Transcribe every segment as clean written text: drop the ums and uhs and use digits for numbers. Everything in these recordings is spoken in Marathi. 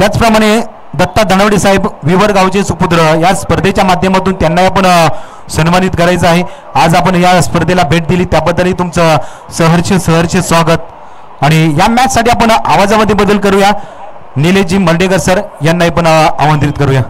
त्याचप्रमाणे दत्ता धनवडे साहेब विवर गावचे सुपुत्र या स्पर्धेच्या माध्यमातून त्यांना आपण सन्मानित करायचं आहे. आज आपण या स्पर्धेला भेट दिली त्याबद्दलही तुमचं सहर्ष स्वागत. आणि या मॅच साठी आपण आवाजामध्ये बदल करूया. निलेशजी मर्डेकर सर यांना आपण आमंत्रित करूया.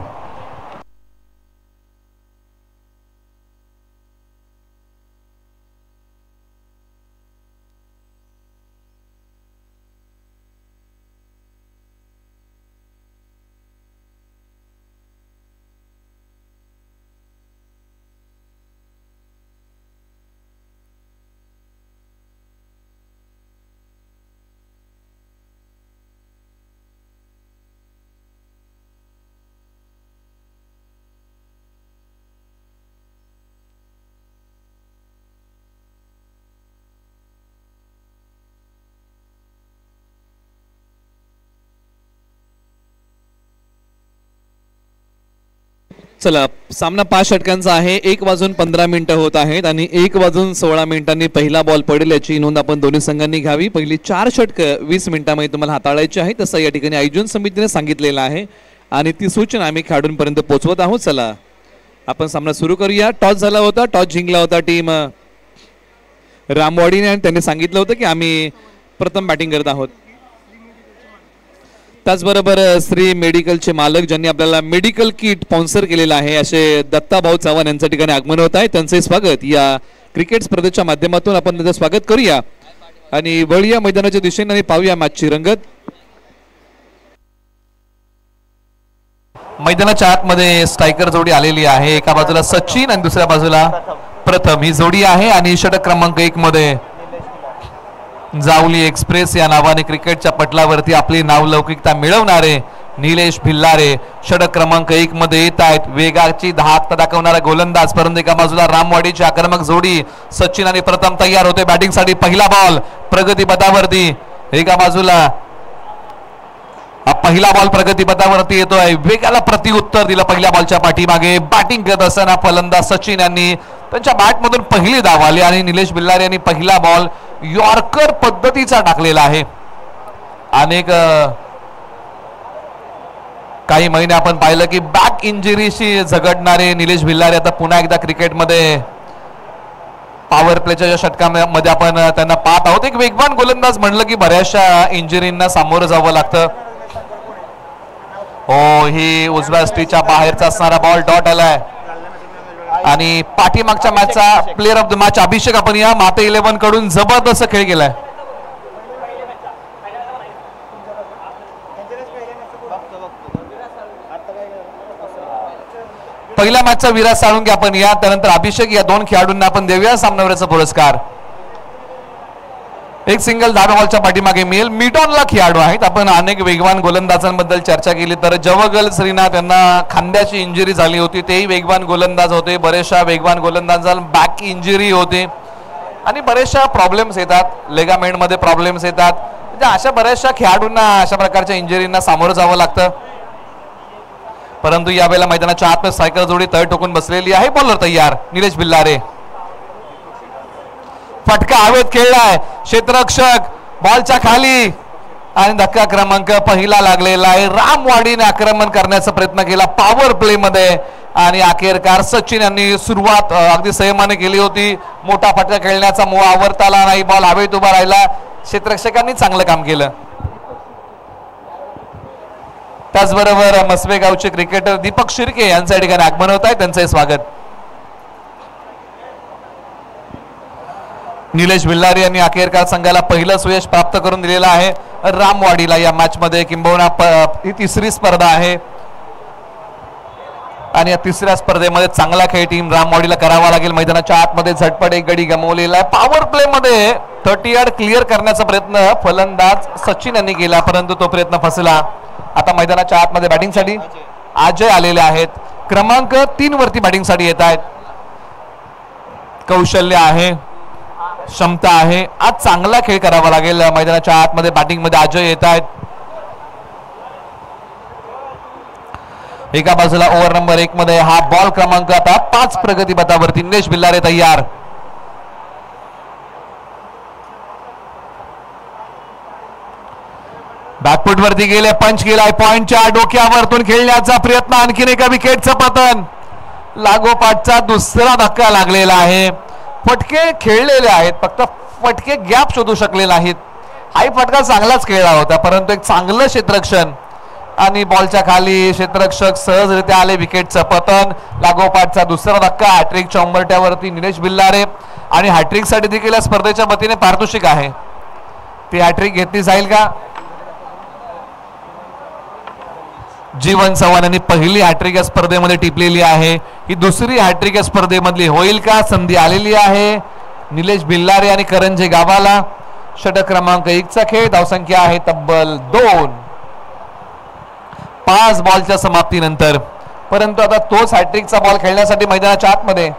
चला सामना 5 षटकांचा आहे. 1:15 होत आहेत आणि 1:16 पहिला बॉल पडेल याची नोंद आपण दोन्ही संघांनी घ्यावी. पहिली 4 षटकं 20 मिनिटांमध्ये तुम्हाला हाताळायची आहे तसं या ठिकाणी आयोजन समितीने सांगितलेलं आहे आणि ती सूचना आम्ही खेळाडूंपर्यंत पोहोचवत आहोत. चला आपण सामना सुरू करूया. टॉस झाला होता, टॉस जिंकला होता टीम रामवाडीने आणि त्यांनी सांगितलं होतं की आम्ही प्रथम बॅटिंग करत आहोत. त्याचबरोबर श्री मेडिकलचे मालक ज्यांनी आपल्याला मेडिकल किट स्पॉन्सर केलेलं आहे असे दत्ताभाऊ चव्हाण यांच्या ठिकाणी आगमन होत आहे. त्यांचे स्वागत या क्रिकेट स्पर्धेच्या माध्यमातून आपण त्यांचं स्वागत करूया आणि वळूया मैदानाच्या दिशेने आणि पाहूया मॅचची रंगत. मैदानाच्या आतमध्ये स्ट्रायकर जोडी आलेली आहे. एका बाजूला सचिन आणि दुसऱ्या बाजूला प्रथम ही जोडी आहे आणि षटक क्रमांक 1 मध्ये जावली एक्सप्रेस या नावाने क्रिकेटच्या पटलावरती आपली नावलौकिकता मिळवणारे निलेश भिल्लारे षटक क्रमांक 1 मध्ये येत आहेत. वेगाची धाक दाखवणारा गोलंदाज. परंतु एका बाजूला रामवाडीची आक्रमक जोडी सचिन आणि प्रथम तयार होते बॅटिंगसाठी. पहिला बॉल प्रगतीपथावरती. एका बाजूला पहिला बॉल प्रगतीपथावरती येतोय. वेगाला प्रतिउत्तर दिलं पहिल्या बॉलच्या पाठीमागे. बॅटिंग करत असताना फलंदाज सचिन यांनी त्यांच्या बॅटमधून पहिली धाव आली आणि निलेश भिल्लारे यांनी पहिला बॉल यॉर्कर पद्धतीचा टाकलेला आहे. अनेक काही महिने आपण पाहिलं की बॅक इंजुरीशी झगडणारे निलेश भिल्लारे आता पुन्हा एकदा क्रिकेटमध्ये पॉवर प्लेच्या षटकामध्ये आपण त्यांना पाहत आहोत. एक वेगवान गोलंदाज म्हणलं की बऱ्याचशा इंजुरींना सामोरं जावं लागतं. हो, ही उजव्या स्टीच्या बाहेरचा असणारा बॉल डॉट आलाय आणि पाठीमागच्या मॅचचा प्लेअर ऑफ द मॅच अभिषेक आपण या माते 11 कडून जबरदस्त खेळ केलाय. पहिल्या मॅचचा विराज साळुंके आपण या त्यानंतर अभिषेक या दोन खेळाडूंना आपण देऊया सामनावीराचा पुरस्कार. एक सिंगल 10 बॉलच्या पाठीमागे मिळेल. मिडॉनला खेळाडू आहेत. आपण अनेक वेगवान गोलंदाजांबद्दल चर्चा केली तर जवगल श्रीनाथ यांना खांद्याची इंजुरी झाली होती. तेही वेगवान गोलंदाज होते. बरेचशा वेगवान गोलंदाजांना बॅक इंजुरी होते आणि बरेचशा प्रॉब्लेम्स येतात. लेगामेंट मध्ये प्रॉब्लेम्स येतात. म्हणजे अशा बऱ्याचशा खेळाडूंना अशा प्रकारच्या इंजुरींना सामोरं जावं लागतं. परंतु यावेळेला मैदानाच्या आतमध्ये स्ट्रायकर जोडी तळ ठोकून बसलेली आहे. बॉलर तयार निलेश भिल्लारे. फटका हवेत खेळलाय. क्षेत्ररक्षक बॉलच्या खाली आणि धक्का क्रमांक पहिला लागलेला आहे. रामवाडीने आक्रमण करण्याचा प्रयत्न केला पॉवर प्ले मध्ये आणि अखेरकार सचिन यांनी सुरुवात अगदी संयमाने केली होती. मोठा फटका खेळण्याचा मोह आवरता आला नाही. बॉल हवेत उभा राहिला. क्षेत्ररक्षकांनी चांगलं काम केलं. त्याचबरोबर मसवे गावचे क्रिकेटर दीपक शिर्के यांच्या ठिकाणी आगमन होत आहे. त्यांचे स्वागत. निलेश भिल्लारे यांनी अखेरकार संघाला पहिलं सुयश प्राप्त करून दिलेलं आहे रामवाडीला या मॅच मध्ये. किंबहुना ही तिसरी स्पर्धा आहे आणि या तिसऱ्या स्पर्धेमध्ये चांगला खेळ टीम रामवाडीला करावा लागेल. मैदानाच्या आतमध्ये झटपट एक गडी गमावलेला आहे. पॉवर प्ले मध्ये 30 यार्ड क्लिअर करण्याचा प्रयत्न फलंदाज सचिन यांनी केला परंतु तो प्रयत्न फसला. आता मैदानाच्या आतमध्ये बॅटिंगसाठी अजय आलेले आहेत. क्रमांक 3 वरती बॅटिंगसाठी येत आहेत. कौशल्य आहे, क्षमता आहे. आज चांगला खेळ करावा लागेल. मैदानाच्या आतमध्ये बॅटिंग मध्ये अजय येत आहेत. एका बाजूला ओव्हर नंबर 1 मध्ये हा बॉल क्रमांक आता 5 प्रगतीपथावरती. निलेश भिल्लारे तयार. बॅकफुट वरती गेले, पंच केलाय, पॉइंटच्या डोक्यावरतून खेळण्याचा प्रयत्न, आणखीन एका विकेटचं पतन, लागोपाठचा दुसरा धक्का लागलेला आहे. फटके खेळलेले आहेत, फक्त फटके गॅप शोधू शकले नाहीत. हाही फटका चांगलाच खेळला होता, परंतु एक चांगलं क्षेत्ररक्षण आणि बॉलच्या खाली क्षेत्ररक्षक सहजरित्या आले, विकेटचं पतन, लागोपाठचा दुसरा धक्का. हॅट्रिकच्या उंबरट्यावरती निलेश बिल्लारे आणि हॅट्रिक साठी देखील या स्पर्धेच्या वतीने पारितोषिक आहे. ती हॅट्रिक घेतली जाईल का? जीवन चव्हाण यांनी पहिली हॅट्रिक या स्पर्धेमध्ये टिपलेली आहे. ही दुसरी हॅट्रिक या स्पर्धेमधली होईल का? संधी आलेली आहे निलेश बिल्लारे आणि करंजे गावाला. षटक क्रमांक 1चा खेळ. धावसंख्या आहे तब्बल 2. 5 बॉलच्या समाप्तीनंतर. परंतु आता तोच हॅट्रिकचा बॉल खेळण्यासाठी मैदानाच्या आतमध्ये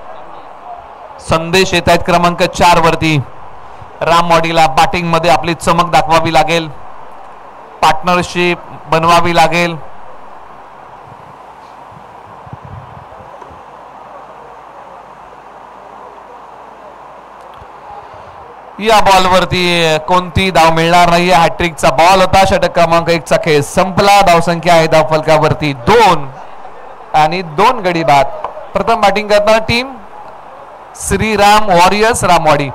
संदेश येत आहेत क्रमांक 4 वरती. रामवाडीला बॅटिंग मध्ये आपली चमक दाखवावी लागेल, पार्टनरशिप बनवावी लागेल. या बॉलवरती कोणती धाव मिळणार नाहीये. हॅट्रिकचा बॉल होता. षटक क्रमांक 1चा खेळ संपला. धावसंख्या आहे धावफलकावरती 2 आणि 2 गडी बाद. प्रथम बॅटिंग करताना टीम श्रीराम वॉरियर्स रामवाडी.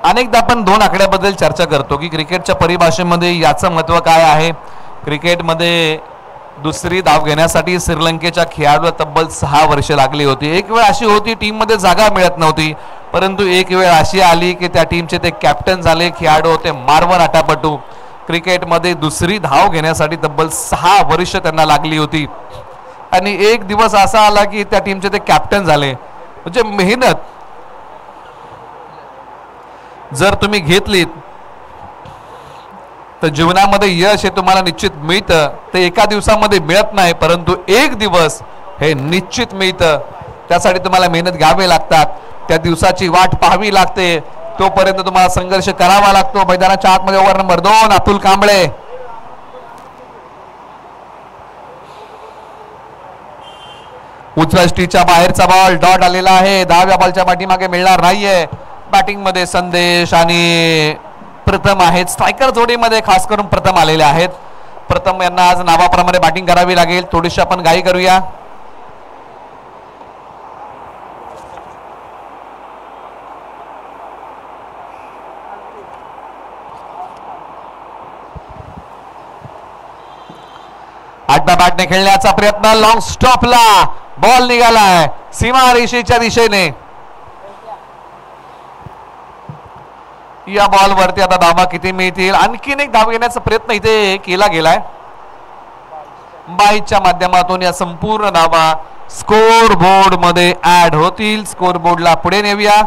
अनेकदा आपण 2 आकड्याबद्दल चर्चा करतो की क्रिकेटच्या परिभाषेमध्ये याचं महत्व काय आहे. क्रिकेटमध्ये दुसरी धाव घेण्यासाठी श्रीलंकेच्या खेळाडूला तब्बल 6 वर्षे लागली होती. एक वेळ अशी होती टीम मध्ये जागा मिळत नव्हती, परंतु एक वेळ अशी आली की त्या टीमचे ते कॅप्टन झाले, खेळाडू होते मार्वन आटापटू. क्रिकेटमध्ये दुसरी धाव घेण्यासाठी तब्बल 6 वर्ष त्यांना लागली होती आणि एक दिवस असा आला की त्या टीमचे ते कॅप्टन झाले. म्हणजे मेहनत जर तुम्ही घेतलीत तर जीवनामध्ये यश हे तुम्हाला निश्चित मिळतं. ते एका दिवसामध्ये मिळत नाही, परंतु एक दिवस हे निश्चित मिळतं. त्यासाठी तुम्हाला मेहनत घ्यावी लागतात, त्या दिवसाची वाट पाहावी लागते, तोपर्यंत तुम्हाला संघर्ष करावा लागतो. मैदानाच्या आतमध्ये ओव्हर नंबर 2 अतुल कांबळे. उचलष्टीच्या बाहेरचा बॉल, डॉट आलेला आहे. 10व्या बॉलच्या पाठीमागे मिळणार नाहीये. बॅटिंग मध्ये संदेश आणि प्रथम आहेत. स्ट्रायकर जोडीमध्ये खास करून प्रथम आलेले आहेत. प्रथम यांना आज नावाप्रमाणे बॅटिंग करावी लागेल. थोडीशी आपण घाई करूया. आडव्या बॅटने खेळण्याचा प्रयत्न, लॉंग स्टॉपला बॉल निघालाय सीमा रेषेच्या दिशेने. या बॉल वरती आता धावा किती मिळतील? आणखीन एक धाव घेण्याचा प्रयत्न इथे केला गेलाय. 22च्या माध्यमातून या संपूर्ण धावा स्कोर बोर्ड मध्ये ऍड होतील. स्कोर बोर्डला पुढे नेऊया.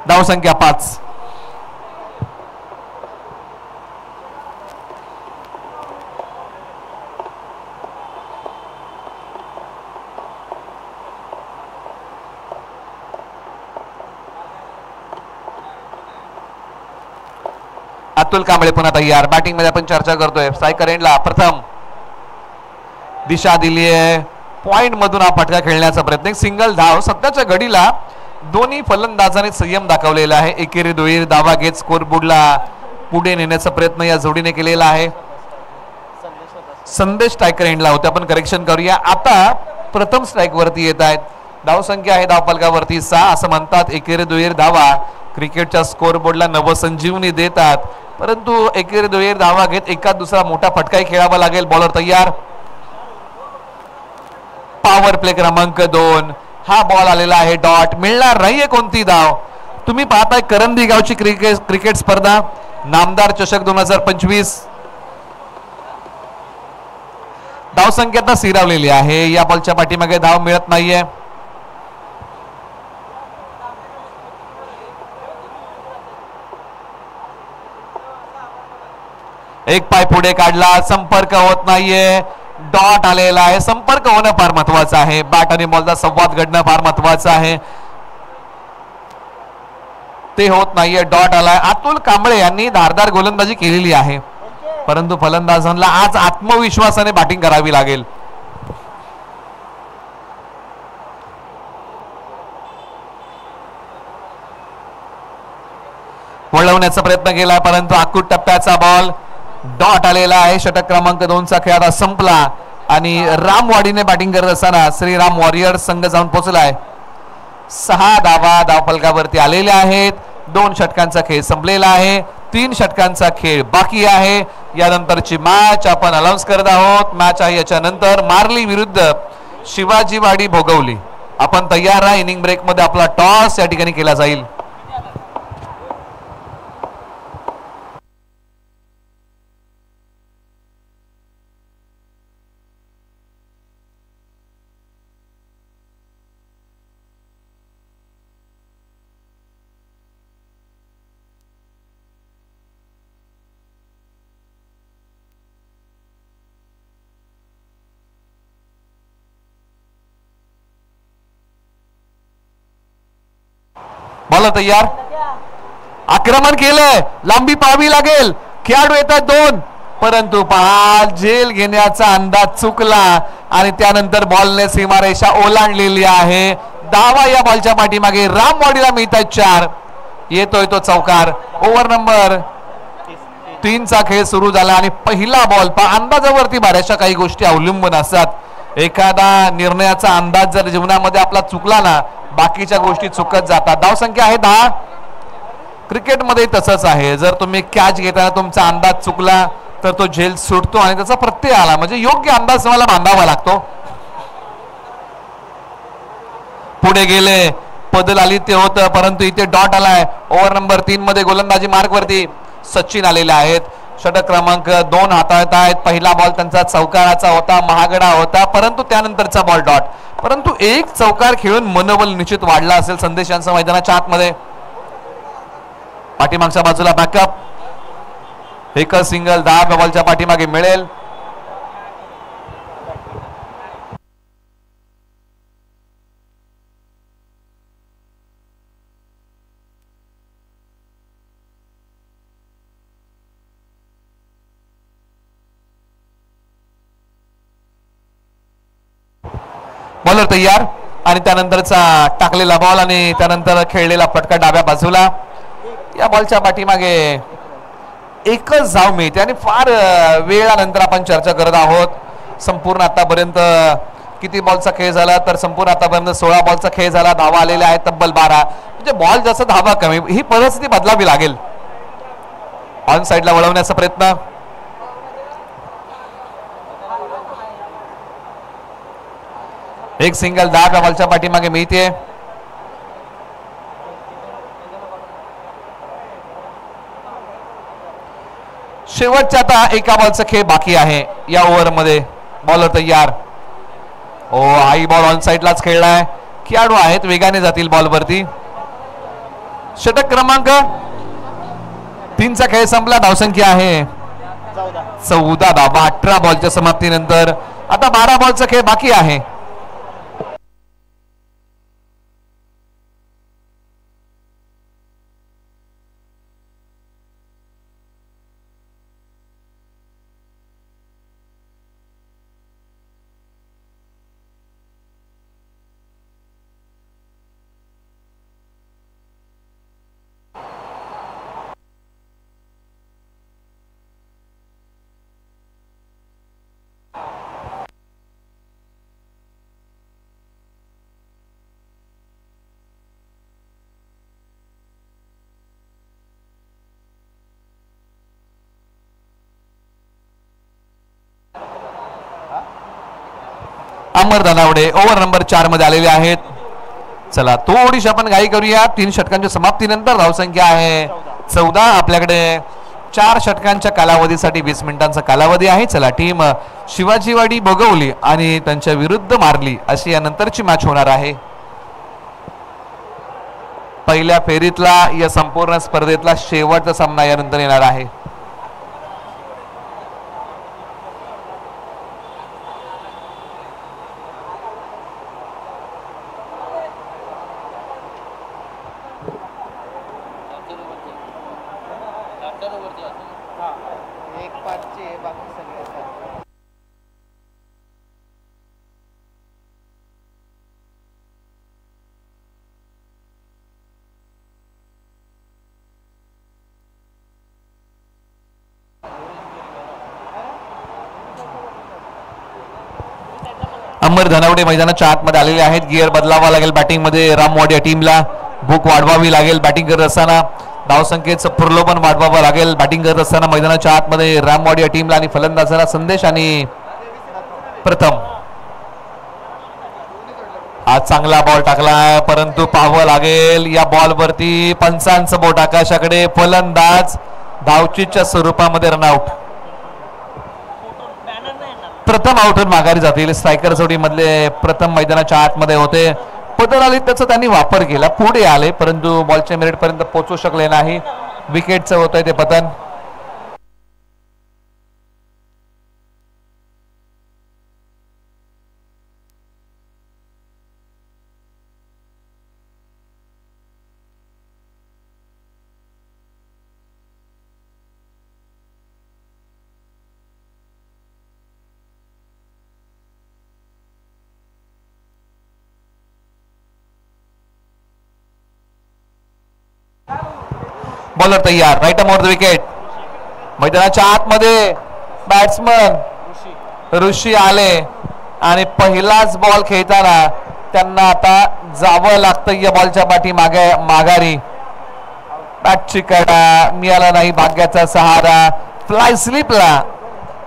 धावसंख्या 5. अतुल कांबळे पुन्हा तयार. बॅटिंग मध्ये आपण चर्चा करतोय. स्ट्रायकर एंडला प्रथम दिशा दिली आहे. पॉइंट मधून हा फटका खेळण्याचा प्रयत्न. एक सिंगल धाव. सध्याच्या घडीला दोन्ही फलंदाजांनी संयम दाखवलेला आहे. एकेरी दुहेरी धावा घेत स्कोर बोर्डला पुढे नेण्याचा प्रयत्न या जोडीने केलेला आहे. संदेश स्ट्रायकर एंडला होते. आपण करेक्शन करूया. आता प्रथम स्ट्राईक वरती येत आहेत. धावसंख्या आहे धावफलकावरती 6. असं म्हणतात एकेरी दुहेरी धावा क्रिकेटच्या स्कोर बोर्डला नवसंजीवनी देतात, परंतु एकेरी दुहेरी धावा घेत एका दुसरा मोठा फटकाही खेळावा लागेल. बॉलर तयार. पॉवर प्ले क्रमांक 2. हा बॉल आलेला आहे. डॉट मिळणार नाहीये कोणती धाव. तुम्ही पाहताय करंदी गावची क्रिकेट स्पर्धा नामदार चषक 2025. धावसंख्या स्थिरावलेली आहे. या बॉलच्या पाठीमागे धाव मिळत नाहीये. एक पाय पुढे काढला. संपर्क होत नाहीये. डॉट आलेला आहे. संपर्क होणं फार महत्वाचं आहे. बॅट आणि बॉलचा संवाद घडणं फार महत्वाचं आहे. ते होत नाहीये. डॉट आलाय. अतुल कांबळे यांनी धारदार गोलंदाजी केलेली आहे, परंतु फलंदाजांना आज आत्मविश्वासाने बॅटिंग करावी लागेल. वळवण्याचा प्रयत्न केला परंतु आखूड टप्प्याचा बॉल डॉट आलेला आहे. षटक क्रमांक 2चा खेळ आता संपला आणि रामवाडीने बॅटिंग करत असताना श्रीराम वॉरियर्स संघ जाऊन पोहोचलाय. 6 धावा धावफलकावरती आलेल्या आहेत. 2 षटकांचा खेळ संपलेला आहे. 3 षटकांचा खेळ बाकी आहे. यानंतरची मॅच आपण अनाउन्स करत आहोत. मॅच आहे याच्यानंतर मार्ली विरुद्ध शिवाजीवाडी भोगवली. आपण तयार आहे. इनिंग ब्रेक मध्ये आपला टॉस या ठिकाणी केला जाईल. बॉल तयार. आक्रमण केलंय. लांबी पाहावी लागेल. खेळाडू येतात 2 परंतु पहा झेल घेण्याचा अंदाज चुकला आणि त्यानंतर बॉलने सीमारेषा ओलांडलेली आहे. धावा या बॉलच्या पाठीमागे रामवाडीला मिळतात 4. येतोय तो चौकार. ओव्हर नंबर 3चा खेळ सुरू झाला आणि पहिला बॉल अंदाजावरती बऱ्याचशा काही गोष्टी अवलंबून असतात. एखादा निर्णयाचा अंदाज जर जीवनामध्ये आपला चुकला ना बाकीच्या गोष्टी चुकत जातात. धावसंख्या आहे 10. क्रिकेटमध्ये तसंच आहे. जर तुम्ही कॅच घेताना तुमचा अंदाज चुकला तर तो झेल सुटतो आणि त्याचा प्रत्यय आला म्हणजे योग्य अंदाज तुम्हाला बांधावा लागतो. पुढे गेले बदल आली ते होतं परंतु इथे डॉट आलाय. ओव्हर नंबर 3 मध्ये गोलंदाजी मार्क वरती सचिन आलेले आहेत. षटक क्रमांक 2 हाताळत आहेत. पहिला बॉल त्यांचा चौकाराचा होता. महागडा होता परंतु त्यानंतरचा बॉल डॉट. परंतु एक चौकार खेळून मनोबल निश्चित वाढला असेल संदेश यांचा मैदानाच्या आतमध्ये. पाठीमागच्या बाजूला बॅकअप. एकच सिंगल 10 बॉलच्या पाठीमागे मिळेल. बॉलर तयार आणि त्यानंतरचा टाकलेला बॉल आणि त्यानंतर खेळलेला फटका डाव्या बाजूला. या बॉलच्या पाठीमागे एकच धाव मिळते आणि फार वेळानंतर आपण चर्चा करत आहोत. संपूर्ण आतापर्यंत किती बॉलचा खेळ झाला तर संपूर्ण आतापर्यंत 16 बॉलचा खेळ झाला. धावा आलेल्या आहेत तब्बल 12. म्हणजे बॉल जास्त धावा कमी. ही परिस्थिती बदलावी लागेल. ऑन साइडला वळवण्याचा प्रयत्न. एक सिंगल 10 बॉलच्या पाठीमागे मिळते. शेवटच्या आता एका बॉलचा खेळ बाकी आहे या ओव्हर मध्ये. बॉलर तयार. हाई बॉल ऑन साइडलाच खेळलाय. खेळाडू आहेत वेगाने जातील बॉल वरती. षटक क्रमांक 3चा खेळ संपला. धावसंख्या आहे 14 धावा 18 बॉलच्या समाप्तीनंतर. आता 12 बॉलचा खेळ बाकी आहे. अमर धनावडे ओव्हर नंबर 4 मध्ये आलेले आहेत. चला थोडीशी आपण घाई करूया. 3 षटकांच्या समाप्तीनंतर धावसंख्या आहे 14. आपल्याकडे 4 षटकांच्या कालावधीसाठी 20 मिनिटांचा कालावधी आहे. चला टीम शिवाजीवाडी भोगवली आणि त्यांच्या विरुद्ध मारली अशी यानंतरची मॅच होणार आहे. पहिल्या फेरीतला या संपूर्ण स्पर्धेतला शेवटचा सामना यानंतर येणार आहे. अमर धनावडे मैदानाच्या आतमध्ये आलेले आहेत. गिअर बदलावा लागेल बॅटिंग मध्ये रामवाड या टीमला. भूक वाढवावी लागेल बॅटिंग करत असताना. धावसंख्येचं प्रलोभन वाढवावं लागेल बॅटिंग करत असताना मैदानाच्या आतमध्ये रामवाड या टीमला. आणि फलंदाजाला संदेश आणि प्रथम. आज चांगला बॉल टाकलाय परंतु पाहावं लागेल या बॉल वरती पंचांचं बोट आकाशाकडे. फलंदाज धावचीच्या स्वरूपामध्ये रनआउट. प्रथम आउटवर माघारी जातील. स्ट्रायकर जोडी मधले प्रथम मैदानाच्या आतमध्ये होते. पतन आले त्याचा त्यांनी वापर केला. पुढे आले परंतु बॉलच्या मेरिट पर्यंत पोहोचू शकले नाही. विकेटचं होतंय ते पतन. बॉलर तयार. Right arm over the wicket. मैदानाच्या आतमध्ये बॅट्समन ऋषी आले आणि पहिलाच बॉल खेळताना त्यांना आता जावं लागतं या बॉलच्या पाठी माघारी. बॅटची कडा मिळाला नाही. भाग्याचा सहारा. फ्लाय स्लिपला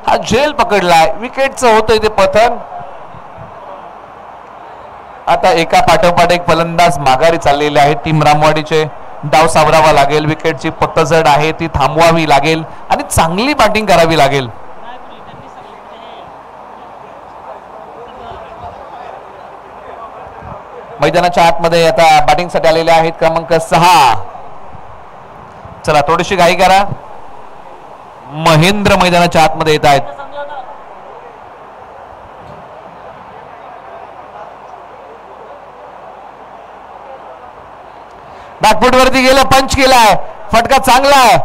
हा झेल पकडलाय. विकेटचं होतंय ते पतन. आता एका पाठोपाठ एक फलंदाज माघारी चाललेले आहेत टीम रामवाडीचे. डाव सावरावा लागेल. विकेटची पतझड आहे ती थांबवावी लागेल आणि चांगली बॅटिंग करावी लागेल. मैदानाच्या आतमध्ये आता बॅटिंगसाठी आलेले आहेत क्रमांक 6. चला थोडीशी घाई करा. महेंद्र मैदानाच्या आतमध्ये येत आहेत. बॅकफुट वरती गेलं. पंच केलाय. फटका चांगला आहे.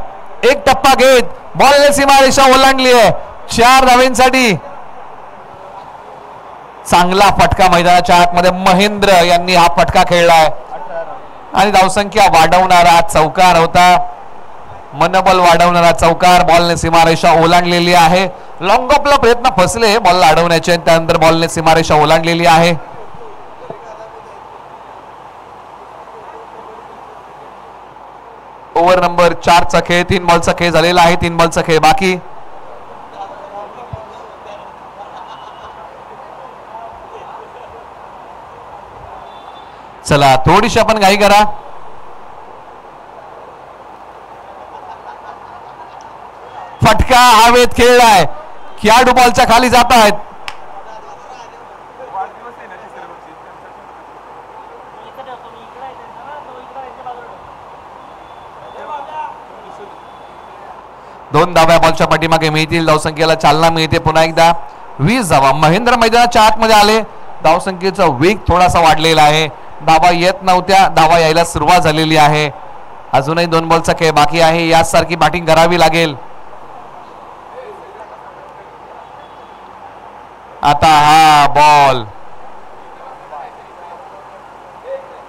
एक टप्पा घेत बॉलने सीमारेषा ओलांडली आहे. 4 धावांसाठी चांगला फटका मैदानाच्या आतमध्ये. महेंद्र यांनी हा फटका खेळलाय आणि धावसंख्या वाढवणारा चौकार होता. मनबल वाढवणारा चौकार. बॉलने सीमारेषा ओलांडलेली आहे. लॉंग ऑफला प्रयत्न फसले बॉलला अडवण्याचे. त्यानंतर बॉलने सीमारेषा ओलांडलेली आहे. ओव्हर नंबर 4 चा खेळ. 3 बॉलचा खेळ झालेला आहे. 3 बॉलचा खेळ बाकी. चला थोडीशी आपण घाई करा. फटका हवेत खेळलाय. खेळाडू बॉलच्या खाली जात आहेत. दोन धावा बॉलच्या पाठीमागे मिळतील. धावसंख्येला चालना मिळते. पुन्हा एकदा 20 धावा. महेंद्र मैदानाच्या आतमध्ये आले. धावसंख्येचा वेग थोडासा वाढलेला आहे. धावा येत नव्हत्या. धावा यायला सुरुवात झालेली आहे. अजूनही 2 बॉलचा खेळ बाकी आहे. यासारखी बॅटिंग करावी लागेल. आता हा बॉल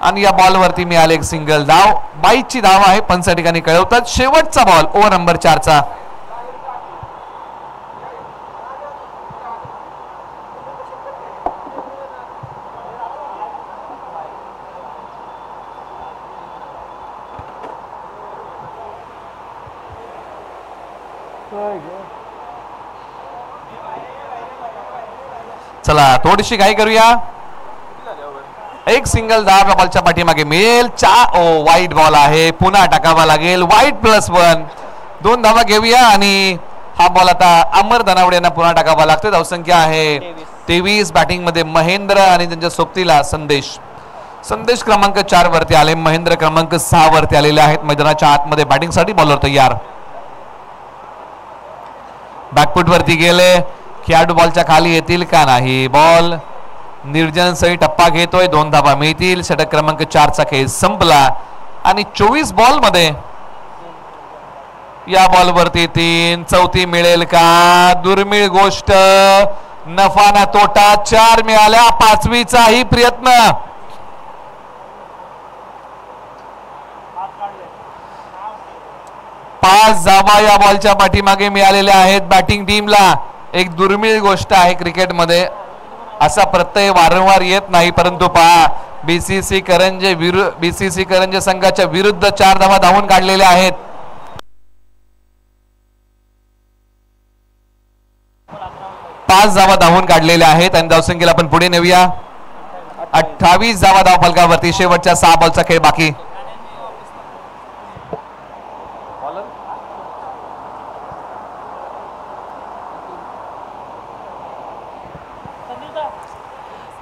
आणि या बॉल वरती मिळाले एक सिंगल. धाव 22 ची धाव आहे. पंच या ठिकाणी कळवतात. शेवटचा बॉल ओव्हर नंबर 4 चा. चला थोडीशी घाई करूया. एक सिंगल धाव बॉलच्या पाठीमागे मिळेल. वाईट बॉल आहे. पुन्हा टाकावा लागेल. वाईट +1. 2 धावा घेऊया आणि हा बॉल आता अमर धनावडे यांना पुन्हा टाकावा लागतो. धावसंख्या आहे 23. बॅटिंग मध्ये महेंद्र आणि त्यांच्या सोबतीला संदेश. संदेश क्रमांक 4 वरती आले. महेंद्र क्रमांक 6 वरती आलेले आहेत. मैदानाच्या आतमध्ये बॅटिंग साठी बॉलर तयार. बॅकफुट वरती गेले. खेळाडू बॉलच्या खाली येतील का नाही. बॉल निर्जन सही टप्पा घेतोय. 2 धावा मिळतील. षटक क्रमांक 4 चा खेळ संपला आणि 24 बॉल मध्ये या बॉल वरती 3. चौथी मिळेल का. दुर्मिळ गोष्ट. नफा ना तोटा. 4 मिळाल्या. 5वीचाही प्रयत्न. पाच धावा या बॉलच्या पाठीमागे मिळालेल्या आहेत बॅटिंग टीमला. एक दुर्मिळ गोष्ट आहे क्रिकेटमध्ये. असा प्रत्यय वारंवार येत नाही, परंतु पहा बीसीसी करंजे संघाच्या विरुद्ध 4 धावा धावून काढलेल्या आहेत. पाच धावा धावून काढलेल्या आहेत आणि धावसंख्येला आपण पुढे नेऊया. 28 धावा धावफलकावरती. शेवटच्या 6 बॉलचा खेळ बाकी.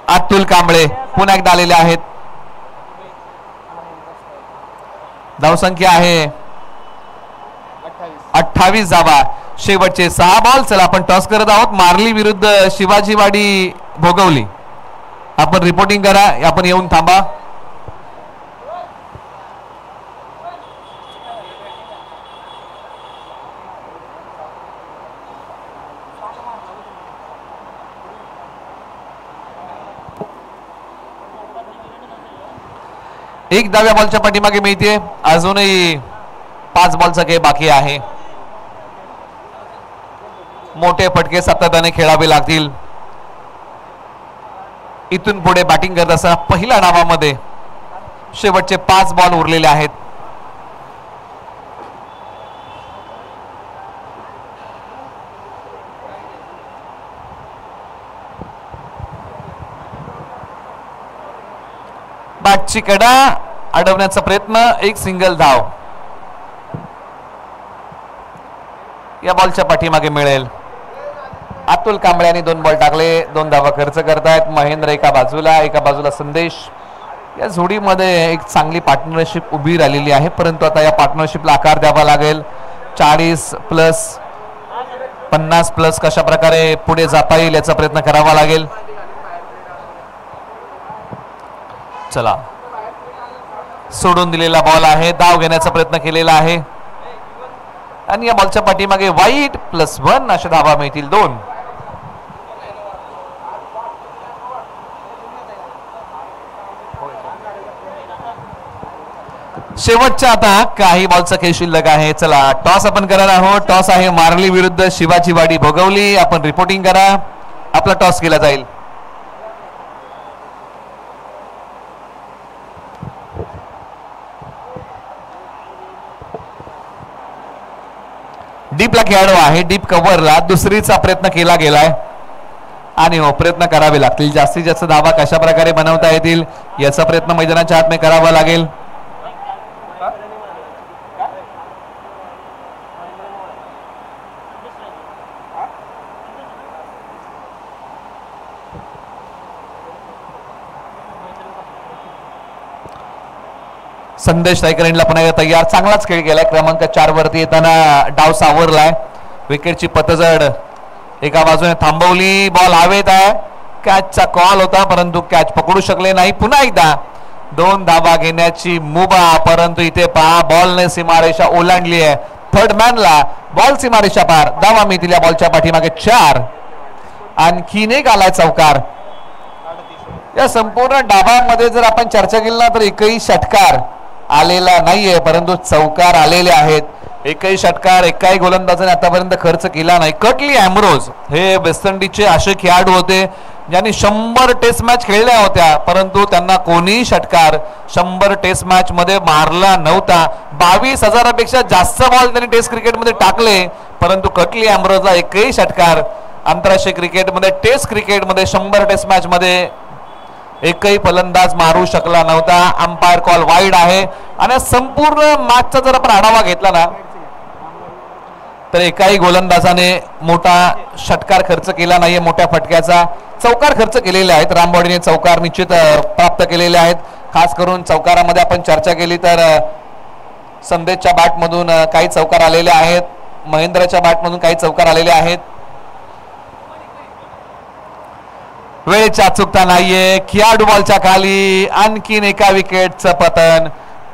अतुल कांबळे पुन्हा एकदा आलेले आहेत. धावसंख्या आहे 28 धावा. शेवटचे 6 बॉल. चला आपण टॉस करत आहोत. मारली विरुद्ध शिवाजीवाडी भोगवली. आपण रिपोर्टिंग करा. आपण येऊन थांबा. एक 10व्या बॉलच्या पाठीमागे मिळते. अजूनही 5 बॉलचा खेळ बाकी आहे. मोठे फटके सातत्याने खेळावे लागतील. इथून पुढे बॅटिंग करत असताना पहिल्या डावामध्ये शेवटचे 5 बॉल उरलेले आहेत. बॅटची कडा अडवण्याचा प्रयत्न. एक सिंगल धाव या बॉलच्या पाठीमागे मिळेल. अतुल कांबळे यांनी 2 बॉल टाकले. 2 धावा खर्च करतायत. महेंद्र एका बाजूला संदेश. या जोडीमध्ये एक चांगली पार्टनरशिप उभी राहिलेली आहे, परंतु आता या पार्टनरशिपला आकार द्यावा लागेल. 40+ 50+ कशा प्रकारे पुढे जाता येईल याचा प्रयत्न करावा लागेल. चला सोडून दिलेला बॉल आहे. धाव घेण्याचा प्रयत्न केलेला आहे आणि या बॉलच्या पाठीमागे वाईट +1 अशा धावा मिळतील. 2 शेवटच्या आता काही बॉलचा खेळ शिल्लक आहे. चला टॉस आपण करणार आहोत. टॉस आहे मारली विरुद्ध शिवाजीवाडी भोगवली. आपण रिपोर्टिंग करा. आपला टॉस केला जाईल. डीपला खेळाडू आहे. डीप कव्हरला दुसरीचा प्रयत्न केला गेलाय आणि हो प्रयत्न करावे लागतील. जास्तीत जास्त धावा कशा प्रकारे बनवता येतील याचा प्रयत्न मैदानाच्या आत में करावा लागेल. संदेश ताईकरेंला पुन्हा एकदा तयार. चांगलाच खेळ केलाय. क्रमांक 4 वरती येताना डाव सावरलाय. विकेटची पतझड एका बाजूने थांबवली. बॉल हवेत आहे. कॅचचा कॉल होता, परंतु कॅच पकडू शकले नाही. पुन्हा एकदा 2 धावा घेण्याची मुभा, परंतु इथे पहा बॉलने सीमारेषा ओलांडली आहे. थर्ड मॅनला बॉल सीमारेषा पार. धावा मिळतील या बॉलच्या पाठीमागे 4. आणखीन एक आलाय चौकार. या संपूर्ण डावामध्ये जर आपण चर्चा केली ना तर एकही षटकार आलेला नाहीये, परंतु चौकार आलेले आहेत. एकही षटकार एकाही गोलंदाजाने आतापर्यंत खर्च केला नाही. कटली अँब्रोज हे वेस्ट इंडिजचे असे खेळाडू होते ज्यांनी 100 टेस्ट मॅच खेळल्या होत्या, परंतु त्यांना कोणीही षटकार 100 टेस्ट मॅच मध्ये मारला नव्हता. 22,000पेक्षा जास्त बॉल त्यांनी टेस्ट क्रिकेटमध्ये टाकले, परंतु कटली अँब्रोजला एकही षटकार आंतरराष्ट्रीय क्रिकेटमध्ये टेस्ट क्रिकेटमध्ये 100 टेस्ट मॅच मध्ये एकही फलंदाज मारू शकला नव्हता. अंपायर कॉल वाईड आहे आणि संपूर्ण मॅचचा जर आपण आढावा घेतला ना तर एकाही गोलंदाजाने मोठा षटकार खर्च केला नाहीये. मोठ्या फटक्याचा चौकार खर्च केलेले आहेत. रामवाडीने चौकार निश्चित प्राप्त केलेले आहेत. खास करून चौकारामध्ये आपण चर्चा केली तर संदेशच्या बॅटमधून काही चौकार आलेले आहेत. महेंद्रच्या बॅटमधून काही चौकार आलेले आहेत. वेळेची अचूकता नाहीये. खेळाडू बॉलच्या खाली. आणखीन एका विकेटचं पतन.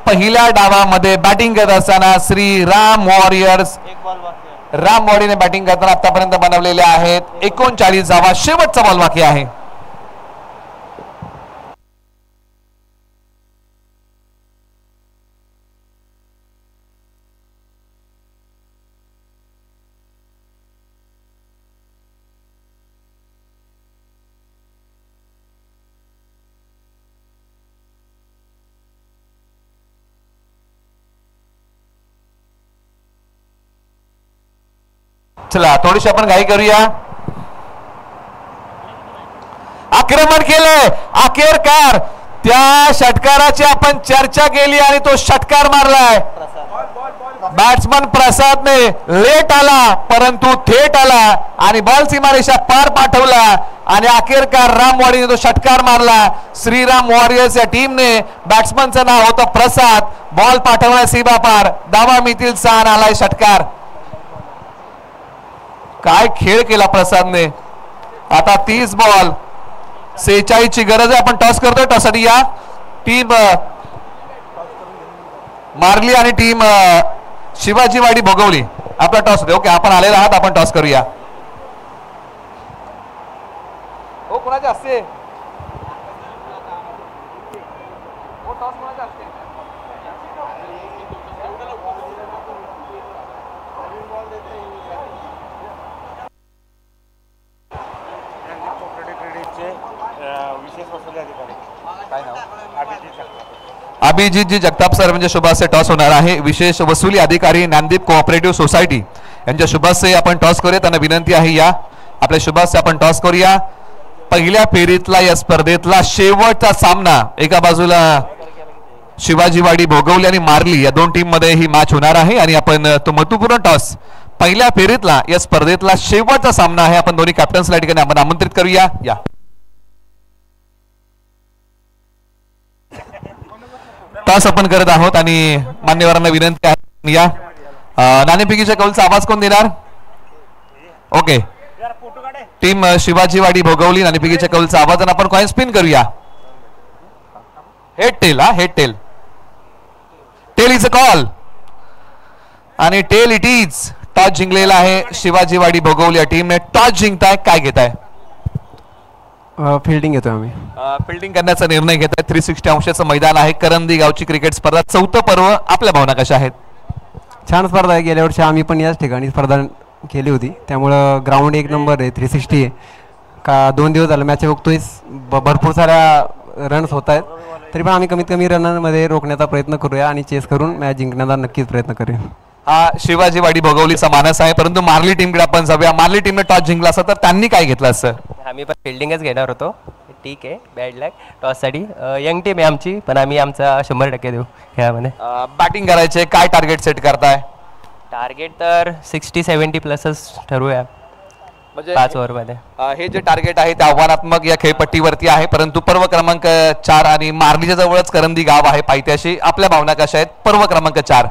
पहिल्या डावामध्ये बॅटिंग करत असताना श्री राम वॉरियर्स रामवाडीने बॅटिंग करताना आतापर्यंत बनवलेले आहेत 39 धावा. शेवटचा बॉल बाकी आहे. चला थोडीशी आपण घाई करूया. आक्रमण केलंय अखेरकार त्या षटकाराची आपण चर्चा केली आणि तो षटकार मारलाय. बॅट्समन प्रसादने लेट आला परंतु थेट आला आणि बॉल सीमारेषा पार पाठवला आणि अखेरकार रामवाडीने तो षटकार मारला. श्रीराम वॉरियर्स या टीमने बॅट्समनचं नाव होतं प्रसाद. बॉल पाठवला सीमा पार धावा मिळतील 6 आलाय षटकार. काय खेळ केला प्रसादने. आता 30 बॉल 46 ची गरज आहे. आपण टॉस करतोय. टॉससाठी या टीम मारली आणि टीम शिवाजीवाडी भोगवली. आपला टॉस होते. ओके आपण आलेला आहात. आपण टॉस करूया. हो कोणाचे असते टॉस कोणाचे असते. अभिजितजी जगताप सर म्हणजे शुभासे टॉस होणार आहे. विशेष वसुली अधिकारी ज्ञानदीप कोऑपरेटिव्ह सोसायटी यांच्या शुभासे आपण टॉस करूया. त्यांना विनंती आहे या आपल्या शुभासे आपण टॉस करूया. पहिल्या फेरीतला या स्पर्धेतला शेवटचा सामना एका बाजूला शिवाजीवाडी भोगवली आणि मारली या दोन टीम मध्ये ही मॅच होणार आहे आणि आपण तो महत्वपूर्ण टॉस पहिल्या फेरीतला या स्पर्धेतला शेवटचा सामना आहे. आपण दोन्ही कॅप्टन्सला या ठिकाणी आपण आमंत्रित करूया. या टॉस आपण करत आहोत आणि मान्यवरांना विनंती आहे या नाणेफेकीच्या कौलचा आवाज कोण देणार. ओके टीम शिवाजीवाडी भोगवली नाणेफेकीच्या कौलचा आवाज आणि आपण कॉइन स्पिन करूया. Head tail head tail tail is a call आणि टेल इट इज. टॉस जिंकलेला आहे शिवाजीवाडी भोगवली या टीमने. टॉस जिंकताय काय घेताय. फिल्डिंग घेतोय आम्ही. फिल्डिंग करण्याचा निर्णय घेत आहे. 360 अंशाचं मैदान आहे. करंदी गावची क्रिकेट स्पर्धा 4थं पर्व. आपल्या भावना कशा आहेत. छान स्पर्धा आहे. गेल्या वर्षी आम्ही पण याच ठिकाणी स्पर्धा केली होती त्यामुळं ग्राउंड 1 नंबर आहे. 360 आहे का 2 दिवस झालं मॅच बघतोय. भरपूर साऱ्या रन्स होत आहेत तरी पण आम्ही कमीत कमी रनमध्ये रोखण्याचा प्रयत्न करूया आणि चेस करून मॅच जिंकण्याचा नक्कीच प्रयत्न करूया. हा शिवाजीवाडी भोगवलीचा मानस आहे. परंतु मार्ली टीमकडे आपण जाऊया. मार्ली टीमने टॉस जिंकला असं तर त्यांनी काय घेतलं असं. आम्ही पण फिल्डिंगच घेणार होतो. ठीक आहे बॅड लक टॉससाठी. यंग टीम आहे आमची पण आम्ही आमचा 100% देऊ खेळामध्ये. बॅटिंग करायचे काय टार्गेट सेट करताय. टार्गेट तर 60-70 प्लसच ठरवूया म्हणजे 5 ओव्हरमध्ये. हे जे टार्गेट आहे ते आव्हानात्मक या खेळपट्टीवरती आहे. परंतु पर्व क्रमांक 4 आणि मार्लीच्या जवळच करंदी गाव आहे पायथ्याशी. आपल्या भावना कशा आहेत. पर्व क्रमांक 4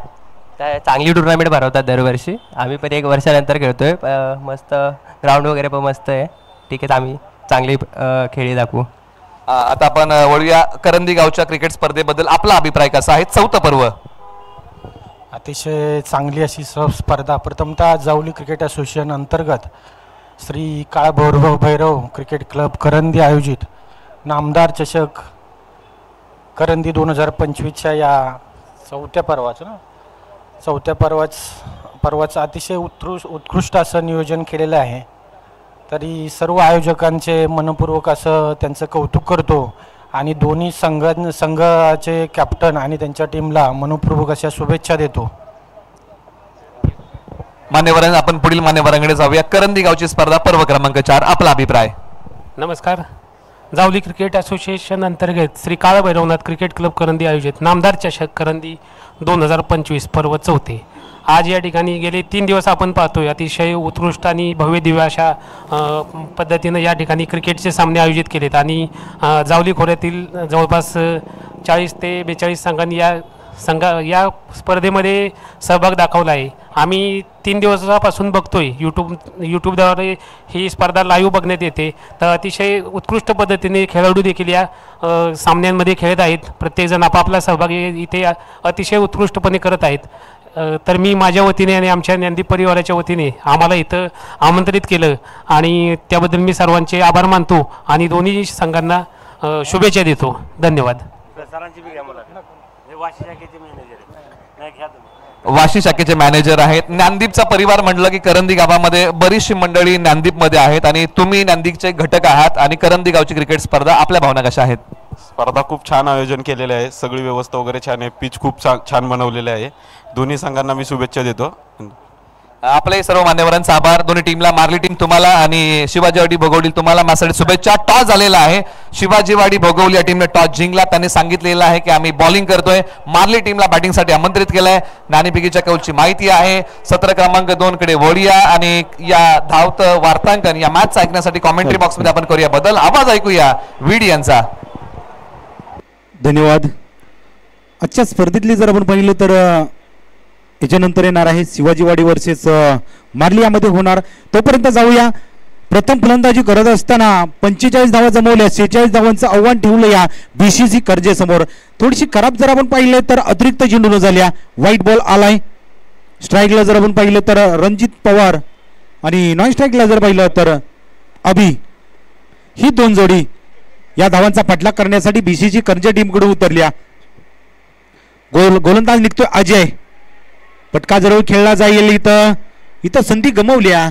चांगली टुर्नामेंट भरवतात दरवर्षी. आम्ही पण 1 वर्षानंतर खेळतोय. मस्त ग्राउंड वगैरे पण मस्त आहे. ठीक आहे आम्ही चांगली खेळी दाखवू. आता आपण वळूया करंदी गावच्या क्रिकेट स्पर्धेबद्दल आपला अभिप्राय कसा आहे. 4थं पर्व अतिशय चांगली अशी स्पर्धा. प्रथमतः जावली क्रिकेट असोसिएशन अंतर्गत श्री काळभैरव भैरव क्रिकेट क्लब करंदी आयोजित नामदार चषक करंदी 2025च्या या 4थ्या पर्वाचं अतिशय उत्कृष्ट असं नियोजन केलेलं आहे. तरी सर्व आयोजकांचे मनपूर्वक असं त्यांचं कौतुक करतो आणि दोन्ही संघाचे कॅप्टन आणि त्यांच्या टीमला मनपूर्वक अशा शुभेच्छा देतो. मान्यवरांना आपण पुढील मान्यवरांकडे जाऊया. करंदी गावची स्पर्धा पर्व क्रमांक 4 आपला अभिप्राय. नमस्कार. जावली क्रिकेट असोसिएशन अंतर्गत श्री काळभैरवनाथ क्रिकेट क्लब करंदी आयोजित नामदार चषक करंदी 2025 पर्व 4. आज या ठिकाणी गेले 3 दिवस आपण पाहतोय अतिशय उत्कृष्ट आणि भव्य दिव्य अशा पद्धतीनं या ठिकाणी क्रिकेटचे सामने आयोजित केलेत आणि जावली खोऱ्यातील जवळपास 40 ते 42 संघांनी या स्पर्धेमध्ये सहभाग दाखवला आहे. आम्ही 3 दिवसापासून बघतोय. यूट्यूबद्वारे ही स्पर्धा लाईव्ह बघण्यात येते. तर अतिशय उत्कृष्ट पद्धतीने खेळाडू देखील या सामन्यांमध्ये खेळत आहेत. प्रत्येकजण आपापला सहभाग इथे अतिशय उत्कृष्टपणे करत आहेत. तर मी माझ्या वतीने आणि आमच्या ज्ञानदीप परिवाराच्या वतीने आम्हाला इथं आमंत्रित केलं आणि त्याबद्दल मी सर्वांचे आभार मानतो आणि दोन्ही संघांना शुभेच्छा देतो. धन्यवाद. वाशी शाखेचे मॅनेजर आहेत. ज्ञानदीपचा परिवार म्हटलं की करंदी गावामध्ये बरीचशी मंडळी ज्ञानदीपमध्ये आहेत आणि तुम्ही ज्ञानदीपचे घटक आहात आणि करंदी गावची क्रिकेट स्पर्धा आपल्या भावना कशा आहेत. स्पर्धा खूप छान आयोजन केलेले आहे. सगळी व्यवस्था वगैरे छान आहे. पिच खूप छान बनवलेले आहे. दोन्ही संघांना मी शुभेच्छा देतो. आपले सर्व मान्यवरांचा आभार. दोन्ही टीमला, मार्ली टीम तुम्हाला आणि शिवाजीवाडी भोगवली तुम्हाला माझ्यासाठी शुभेच्छा. टॉस झालेला आहे. शिवाजीवाडी भोगवली या टीमने टॉस जिंकला. त्यांनी सांगितलेलं आहे की आम्ही बॉलिंग करतोय. मार्ली टीमला बॅटिंगसाठी आमंत्रित केलंय. नाणेफेकीच्या कौलची माहिती आहे. सत्र क्रमांक 2 कडे वळूया आणि या धावत वार्तांकन या मॅच ऐकण्यासाठी कॉमेंट्री बॉक्स मध्ये आपण करूया बदल. आवाज ऐकूया वीड यांचा. धन्यवाद. आजच्या स्पर्धेतली जर आपण पाहिलं तर याच्यानंतर येणार आहे शिवाजीवाडी वर्सेस मार्ली यामध्ये होणार. तोपर्यंत जाऊया. प्रथम फलंदाजी करत असताना 45 धावा जमवल्या. 46 धावांचं आव्हान ठेवलं या BCC कर्जे समोर. थोडीशी खराब जर आपण पाहिलं तर अतिरिक्त चेंडू झाल्या. व्हाईट बॉल आलाय. स्ट्राईकला जर आपण पाहिलं तर रणजित पवार आणि नॉन स्ट्राईकला जर पाहिलं तर अभि, ही दोन जोडी या धावांचा पाठलाग करण्यासाठी BCC कर्जे टीमकडून उतरल्या. गोलंदाज निघतोय अजय. पटका जरूर खेळला जाईल. इथं संधी गमावल्या.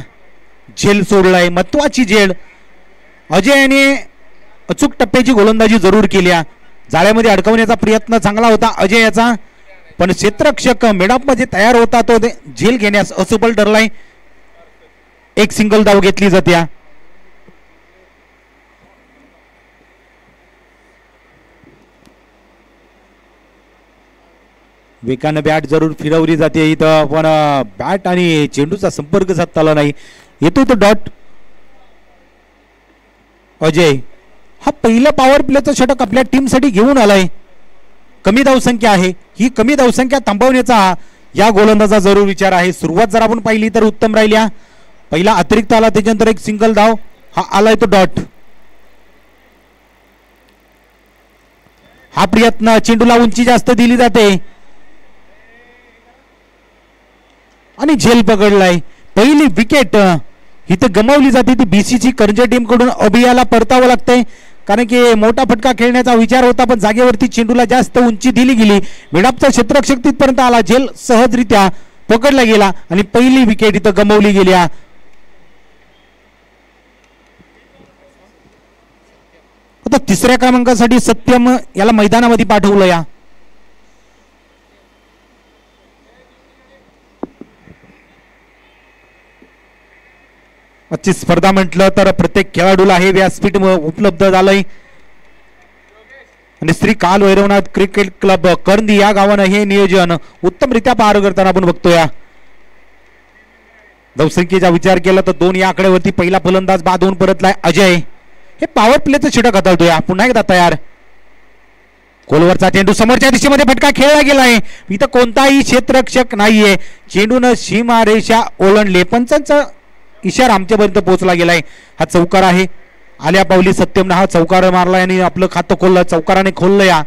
झेल सोडलाय, महत्वाची झेल. अजय याने अचूक टप्प्याची गोलंदाजी जरूर केल्या. जाळ्यामध्ये अडकवण्याचा प्रयत्न चांगला होता अजय याचा, पण क्षेत्ररक्षक मेडअप मध्ये तयार होता तो झेल घेण्यास असफल ठरलाय. एक सिंगल धाव घेतली जाते. वेगानं बॅट जरूर फिरवली जाते इथं, पण बॅट आणि चेंडूचा संपर्क साधता नाही. येतो तो डॉट. अजय हा पहिला पॉवर प्लेचं षटक आपल्या टीमसाठी घेऊन आलाय. कमी धावसंख्या आहे, ही कमी धावसंख्या थांबवण्याचा या गोलंदाजा जरूर विचार आहे. सुरुवात जर आपण पाहिली तर उत्तम राहिल्या. पहिला अतिरिक्त आला, त्याच्यानंतर एक सिंगल धाव. हा आलाय तो डॉट. हा प्रयत्न, चेंडूला उंची जास्त दिली जाते आणि झेल पकडलाय. पहिली विकेट इथं गमावली जाते ती BCC कर्जे टीम कडून. अभियाला परतावं लागतंय कारण की मोठा फटका खेळण्याचा विचार होता, पण जागेवरती चेंडूला जास्त उंची दिली गेली. मिडापचा क्षेत्ररक्षक तिथपर्यंत आला, झेल सहजरित्या पकडला गेला आणि पहिली विकेट इथं गमावली गेली. आता तिसऱ्या क्रमांकासाठी सत्यम याला मैदानामध्ये पाठवलं. या आजची स्पर्धा म्हटलं तर प्रत्येक खेळाडूला हे व्यासपीठ उपलब्ध झालंय आणि श्री काल भैरवनाथ क्रिकेट क्लब करंदी या गावानं हे नियोजन उत्तमरित्या पार करताना आपण बघतोय. धावसंख्येचा विचार केला तर 2 या आकड्यावरती पहिला फलंदाज बाद होऊन परतलाय अजय. हे पॉवर प्लेचं षटक हाताळतोय. पुन्हा एकदा तयार. गोलवरचा चेंडू समोरच्या दिशेमध्ये फटका खेळला गेलाय. इथं कोणताही क्षेत्ररक्षक नाहीये. चेंडून सीमारेषा ओलांडले. पंचांचा इशारा आमच्यापर्यंत पोहोचला गेलाय. हा चौकार आहे. आल्या पावली सत्यमनं हा चौकार मारलाय आणि आपलं खातं खोललं. चौकाराने खोललं. या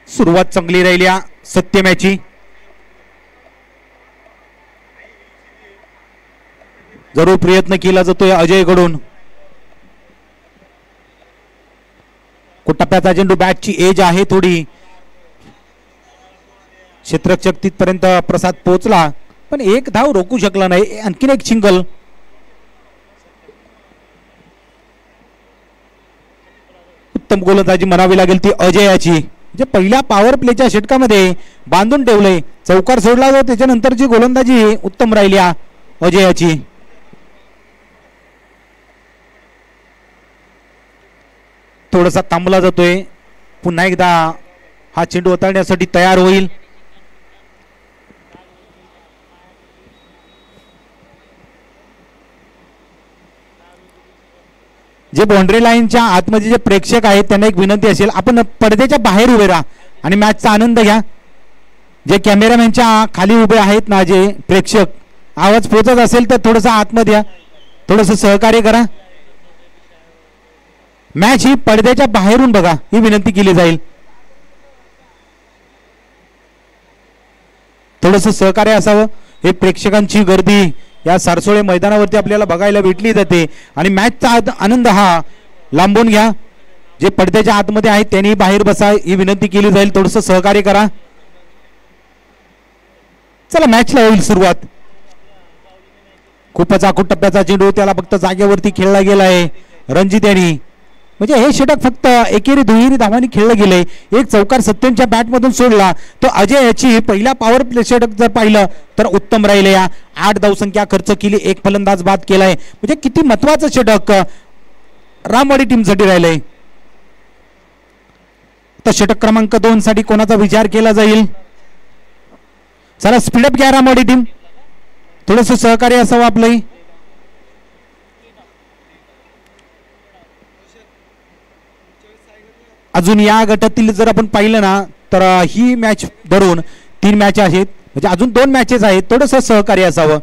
सुरुवात चांगली राहिल्या सत्यम्याची. जरूर प्रयत्न केला जातोय अजय कडून. टप्प्याचा चेंडू, बॅटची एज आहे थोडी. क्षेत्ररक्षक तिथपर्यंत प्रसाद पोहोचला पण एक धाव रोखू शकला नाही. आणखीन एक सिंगल. उत्तम गोलंदाजी म्हणावी लागेल ती अजयाची. जे पहिल्या पॉवर प्लेच्या षटकामध्ये बांधून ठेवलंय. चौकार सोडला जातो, त्याच्यानंतरची गोलंदाजी उत्तम राहिल्या अजयाची. थोडासा थांबला जातोय. पुन्हा एकदा हा चेंडू हाताळण्यासाठी तयार होईल. जे बाउंड्री लाईनच्या आतमध्ये जे प्रेक्षक आहेत त्यांना एक विनंती असेल, आपण पडद्याच्या बाहेर उभे राहा आणि मॅचचा आनंद घ्या. जे कॅमेरामॅनच्या खाली उभे आहेत ना जे प्रेक्षक, आवाज पोहोचत असेल तर थोडंसं आतमध्ये या, थोडंसं सहकार्य करा. मॅच ही पडद्याच्या बाहेरून बघा ही विनंती केली जाईल. थोडंसं सहकार्य असावं. हे प्रेक्षकांची गर्दी या सारसोळे मैदानावरती आपल्याला बघायला भेटली जाते आणि मॅचचा आनंद हा लांबून घ्या. जे पडद्याच्या आतमध्ये आहेत त्यांनी बाहेर बसा ही विनंती केली जाईल. थोडंसं सहकार्य करा. चला मॅचला होईल सुरुवात. खूपच आखूड टप्प्याचा चेंडू, त्याला फक्त जागेवरती खेळला गेला आहे रणजित यांनी. म्हणजे हे षटक फक्त एकेरी दुहेरी धावांनी खेळलं गेलंय. एक चौकार सत्यमच्या बॅटमधून सोडला तो अजय याची पहिला पॉवर प्ले षटक जर पाहिलं तर उत्तम राहिले. या 8 धावसंख्या खर्च केली, एक फलंदाज बाद केलाय. म्हणजे किती महत्वाचं षटक रामवाडी टीमसाठी राहिलंय. तर षटक क्रमांक 2 साठी कोणाचा विचार केला जाईल? चला स्पीडअप घ्या रामवाडी टीम, थोडंसं सहकार्य असावं आपलंही. अजून या गटातील जर आपण पाहिलं ना तर ही मॅच धरून 3 मॅच आहेत, म्हणजे अजून 2 मॅचेस आहेत. थोडंसं सहकार्य असावं.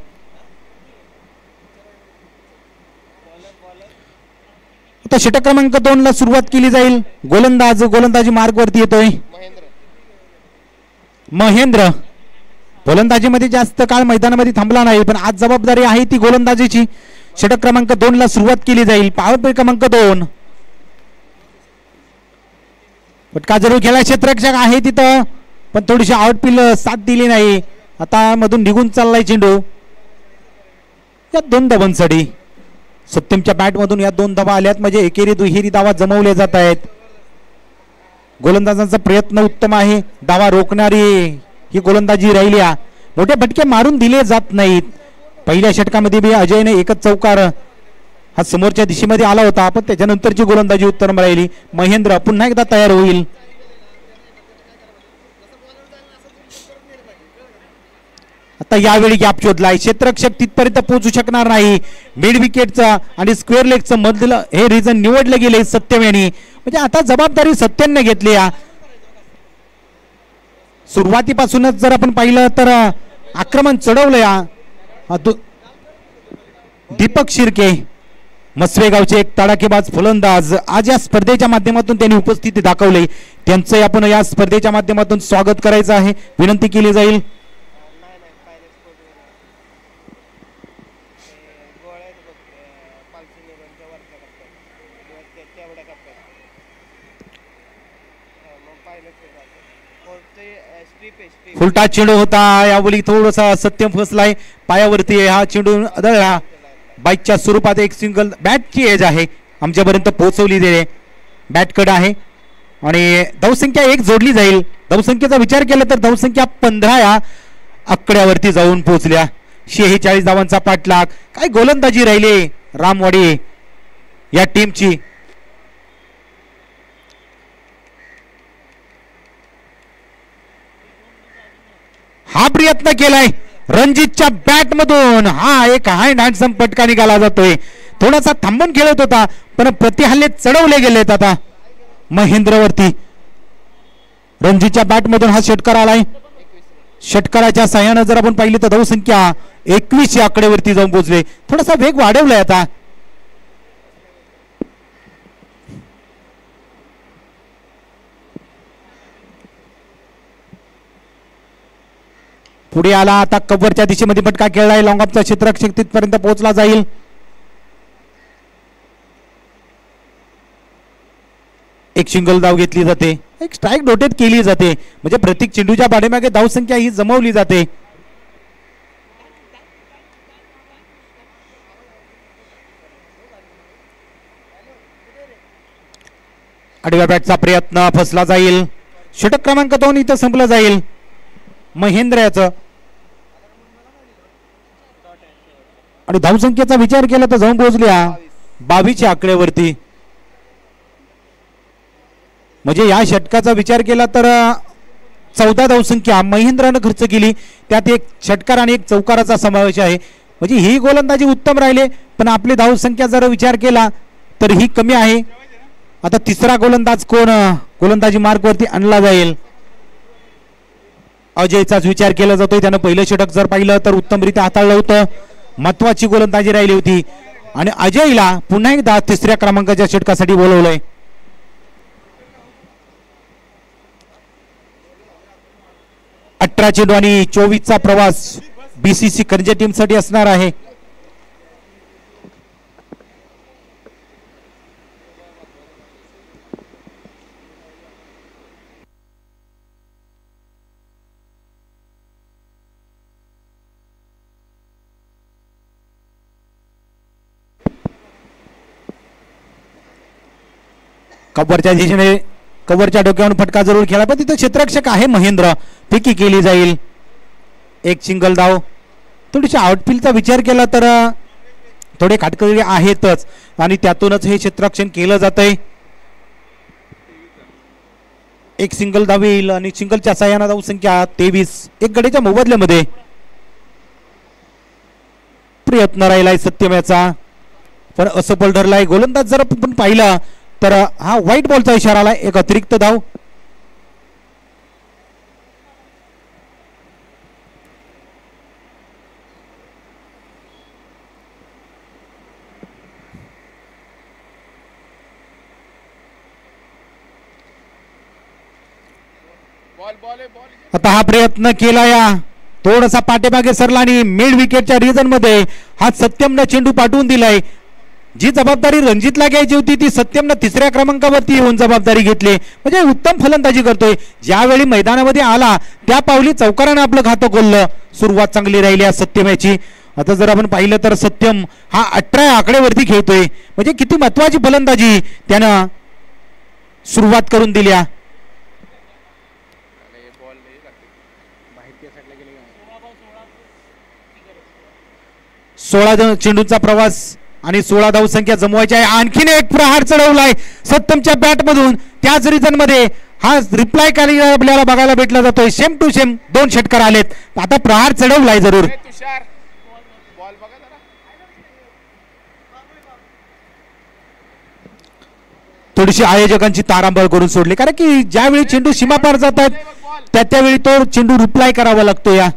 आता षटक क्रमांक 2 ला सुरुवात केली जाईल. गोलंदाजी मार्ग वरती येतोय महेंद्र. गोलंदाजीमध्ये जास्त काळ मैदानामध्ये थांबला नाही, पण आज जबाबदारी आहे ती गोलंदाजीची. षटक क्रमांक 2 ला सुरुवात केली जाईल. पॉवर प्ले क्रमांक 2. फटका जरूर खेळा, क्षेत्ररक्षक आहे तिथं पण थोडीशी आउटफील साथ दिली नाही. आता मधून निघून चाललाय चेंडू. या 2 धावांसाठी सत्यमच्या बॅट मधून या 2 धावा आल्यात, म्हणजे एकेरी दुहेरी धावा जमवल्या जात आहेत. गोलंदाजांचा प्रयत्न उत्तम आहे. धावा रोखणारी ही गोलंदाजी राहिली. मोठे फटके मारून दिले जात नाहीत. पहिल्या षटकामध्ये बी अजयने एकच चौकार हा समोरच्या दिशेमध्ये आला होता, पण त्याच्यानंतरची गोलंदाजी उत्तम राहिली. महेंद्र पुन्हा एकदा तयार होईल. आता यावेळी गॅप शोधलाय. क्षेत्ररक्षक तिथपर्यंत पोहोचू शकणार नाही. मिड विकेटचा आणि स्क्वेअर लेगचं मधलं हे रिजन निवडले गेले सत्यम यांनी. म्हणजे आता जबाबदारी सत्यमने घेतली. सुरुवातीपासूनच जर आपण पाहिलं तर आक्रमण चढवलं. दीपक शिर्के मसवेगावचे एक तडाखेबाज फलंदाज आज या स्पर्धेच्या माध्यमातून त्यांनी उपस्थिती दाखवली. त्यांचं आपण या स्पर्धेच्या माध्यमातून स्वागत करायचं आहे, विनंती केली जाईल. फुलटा चेंडू होता. यावेळी थोडासा सत्यम फसलाय पायावरती. हा चेंडू आदळला. बाईकच्या स्वरूपात एक सिंगल बॅटची एज आहे आमच्यापर्यंत पोहोचवली गेली. बॅट कड आहे आणि धावसंख्या 1 जोडली जाईल. धावसंख्येचा विचार केला तर धावसंख्या 15 या आकड्यावरती जाऊन पोहोचल्या. 46 धावांचा पाठलाग. काय गोलंदाजी राहिली रामवाडी या टीमची. हा प्रयत्न केलाय रणजितच्या बॅट मधून. हा एक हँडसम फटका निघाला जातोय. थोडासा थांबून खेळत होता पण प्रतिहल्ले चढवले गेलेत आता महेंद्रवरती. रणजितच्या बॅट मधून हा षटकार आलाय. षटकाराच्या सहाय्यानं जर आपण पाहिली तर धावसंख्या 21 या आकड्यावरती जाऊन पोहोचले. थोडासा वेग वाढवलाय आता. पुढे आला आता कव्हरच्या दिशेमध्ये फटका खेळलाय. लॉंग ऑफचा क्षेत्ररक्षक तिथपर्यंत पोहोचला जाईल. एक सिंगल धाव घेतली जाते, एक स्ट्राईक नोटेट केली जाते, म्हणजे प्रत्येक चेंडूच्या पाठीमागे धावसंख्या ही जमवली जाते. आडव्या बॅटचा प्रयत्न फसला जाईल. षटक क्रमांक 2 इथं संपलं जाईल महेंद्र याचं. आणि धावसंख्येचा विचार केला तर जाऊन पोहोचल्या 22 आकड्यावरती. म्हणजे या षटकाचा विचार केला तर 14 धावसंख्या महेंद्रनं खर्च केली. त्यात एक षटकार आणि एक चौकाराचा समावेश आहे. म्हणजे ही गोलंदाजी उत्तम राहिले, पण आपली धावसंख्या जर विचार केला तर ही कमी आहे. आता तिसरा गोलंदाज कोण गोलंदाजी मार्कवरती आणला जाईल? अजयचाच विचार केला जातोय. त्यानं पहिलं षटक जर पाहिलं तर उत्तमरित्या हाताळलं होतं. महत्वाची गोलंदाजी राहिली होती आणि अजयला पुन्हा एकदा 3ऱ्या क्रमांकाच्या षटकासाठी बोलवलंय. अठरा चेंडू आणि 24चा प्रवास बीसीसी करंजे टीमसाठी असणार आहे. कव्हरच्या दिशेने कव्हरच्या डोक्यावर फटका जरूर खेळा पण तिथं क्षेत्ररक्षक आहे महेंद्र पिकी केली जाईल एक सिंगल धाव थोडीशी आउटफील्डचा विचार केला तर थोडे काटकरी आहेतच आणि त्यातूनच हे क्षेत्ररक्षण केलं जातंय एक सिंगल धाव येईल आणि सिंगलच्या साह्यानं धाव संख्या 23 एक गडीच्या मोबदल्यामध्ये प्रयत्न राहिलाय सत्यम याचा पण असफल ठरलाय गोलंदाज जर आपण पाहिला तर हा व्हाईट बॉलचा इशारा आलाय एक अतिरिक्त धाव आता हा प्रयत्न केला या थोडासा पाठीमागे सरला आणि मिड विकेटच्या रिजन मध्ये हा सत्यमने चेंडू पाठवून दिलाय जी जबाबदारी रणजितला घ्यायची होती ती सत्यमने तिसऱ्या क्रमांकावरती येऊन जबाबदारी घेतली म्हणजे उत्तम फलंदाजी करतोय ज्यावेळी मैदानामध्ये आला त्या पावली चौकाराने आपलं खातं खोललं सुरुवात चांगली राहिली आहे सत्यम याची आता जर आपण पाहिलं तर सत्यम हा 18 आकड्यावरती खेळतोय म्हणजे किती महत्वाची फलंदाजी त्यानं सुरुवात करून दिल्या 16 चेंडूचा प्रवास आणि 16 धाव संख्या जमवायची आहे आणखीन एक प्रहार चढवलाय सत्यमच्या बॅट मधून त्याच रिजन मध्ये हा रिप्लाय आपल्याला बघायला भेटला जातोय सेम टू सेम 2 षटकार आलेत आता प्रहार चढवलाय जरूर थोडीशी आयोजकांची तारांबळ करून सोडली कारण की ज्यावेळी चेंडू सीमापार जातात त्यावेळी तो चेंडू रिप्लाय करावा लागतो या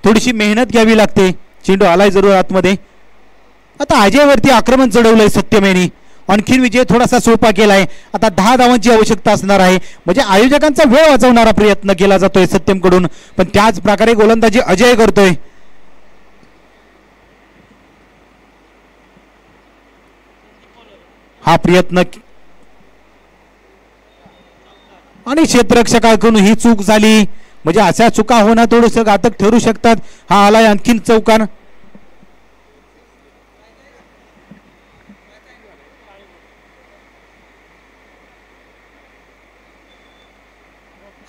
थोडीशी मेहनत घ्यावी लागते चेंडू आलाय जरूर आतमध्ये आता अजयवरती आक्रमण चढवलंय सत्यम यांनी आणखीन विजय थोडासा सोपा केलाय आता 10 धावांची आवश्यकता असणार आहे म्हणजे आयोजकांचा वेळ वाचवणारा प्रयत्न केला जातोय सत्यम कडून पण त्याच प्रकारे गोलंदाजी अजय करतोय हा प्रयत्न आणि क्षेत्ररक्षकाकडून ही चूक झाली म्हणजे अशा चुका होणं थोडंसं घातक ठरू शकतात हा आलाय आणखीन चौकार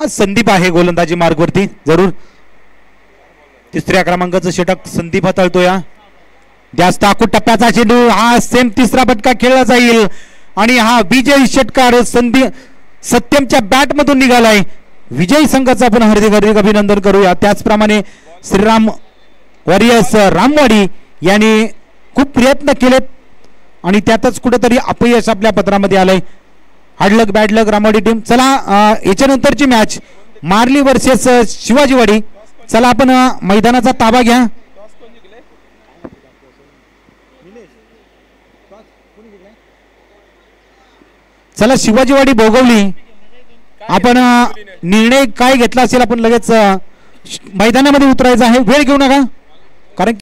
संदीप आहे गोलंदाजी मार्गवरती जरूर तिसऱ्या क्रमांकाचं षटक संदीप हाताळतो या जास्त आखूड टप्प्याचा चेंडू हा सेम तिसरा फटका खेळला जाईल आणि हा विजय षटकार सत्यमच्या बॅट मधून निघालाय विजयी संघाचं आपण हार्दिक हार्दिक अभिनंदन करूया त्याचप्रमाणे श्रीराम वॉरियर्स रामवाडी यांनी खूप प्रयत्न केलेत आणि त्यातच कुठेतरी अपयश आपल्या पत्रामध्ये आलंय हार्डलक बॅडलक रामवाडी टीम चला याच्यानंतरची मॅच मार्ली वर्सेस शिवाजीवाडी चला आपण मैदानाचा ताबा घ्या चला शिवाजीवाडी भोगवली आपण निर्णय काय घेतला असेल आपण लगेच मैदानामध्ये उतरायचं आहे वेळ घेऊ नका कारण